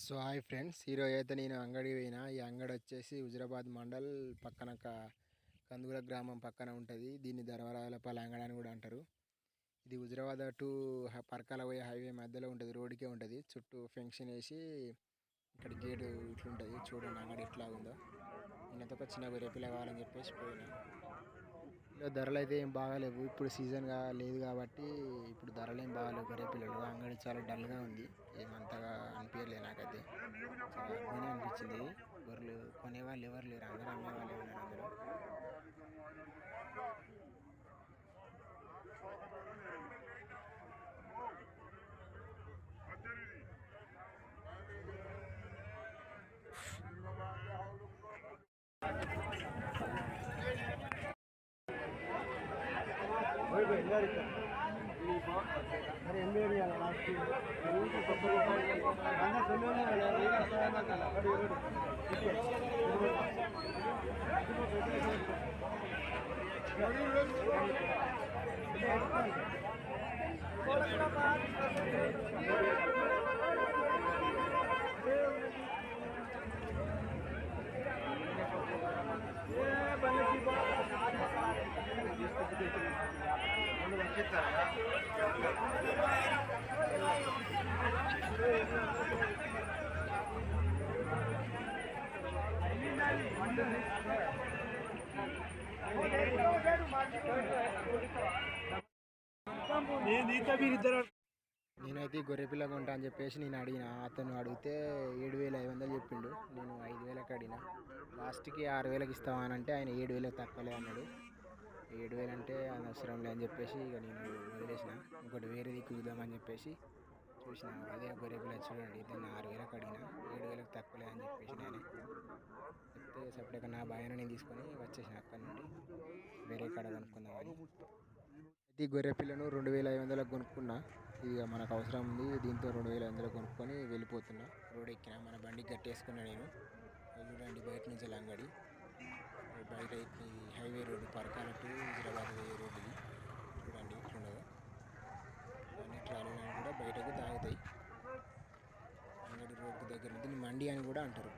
So hi friends, ఈరోజు అయితే నేను అంగడి పోయినా. ఈ అంగడి వచ్చేసి హుజురాబాద్ మండల్ పక్కన కందుగుల గ్రామం పక్కన ఉంటుంది. దీన్ని ధర్మరాజులపల్లి అంగడి అని కూడా అంటారు. ఇది హుజురాబాద్ టు పరకాల పోయే హైవే మధ్యలో ఉంటుంది, రోడ్డుకే ఉంటుంది. చుట్టూ ఫెన్షన్ వేసి ఇక్కడ గేటు ఇట్లుంటుంది. చూడండి అంగడి ఎట్లా ఉందో. నేనైతే ఒక చిన్న గొర్రె పిల్ల కావాలని చెప్పేసి పోయినా. ఇలా ధరలు అయితే ఏం బాగాలేవు, ఇప్పుడు సీజన్గా లేదు కాబట్టి ఇప్పుడు ధరలు ఏం బాగాలేవు. గొర్రె పిల్లలు అంగడి చాలా డల్గా ఉంది, ఏమంతగా అనిపించలేదు నాకైతే. చాలా అద్భుతంగా అనిపించింది. గొర్రెలు కొనేవాళ్ళు ఎవరు లేరు, అందరూ అమ్మేవాళ్ళే ఉన్నారు అందులో. నేనైతే గొర్రె పిల్ల కొంటా అని చెప్పేసి నేను అడిగిన. అతను అడిగితే 7,500 చెప్పిండు. నేను 5,000కి అడిగిన. లాస్ట్కి 6,000కి ఇస్తామని అంటే ఆయన 7,000 తక్కువలే అన్నాడు. 7,000 అంటే అనవసరం లే అని చెప్పేసి ఇక నేను వదిలేసిన. ఇంకోటి వేరే దిక్కు చూద్దామని చెప్పేసి చూసిన. అదే గొర్రె పిల్ల చూడండి, దాన్ని 6,000కి అడిగిన, 7,000కి తక్కువలే అని చెప్పేసి నేను చెప్తే సపరేట్గా నా భయాన్ని నేను తీసుకొని వచ్చేసిన అక్కడి నుండి. వేరే కాడ కొనుక్కుందామని. అయితే ఈ గొర్రె పిల్లను 2,500కి కొనుక్కున్నా. ఇక మనకు అవసరం ఉంది, దీంతో 2,500 కొనుక్కొని వెళ్ళిపోతున్నా. రోడ్ ఎక్కిన, మన బండికి గట్టేసుకున్నా నేను. చూడండి బయట నుంచి అంగడి బయట highway road, Parakala to Huzurabad పోయే రోడ్డు ఇది. చూడండి ఇట్లుండదు. అన్ని ట్రాలీలను కూడా బయటకు తాగుతాయి. అంగడి రోడ్డు దగ్గర దీన్ని మండి అని కూడా అంటారు.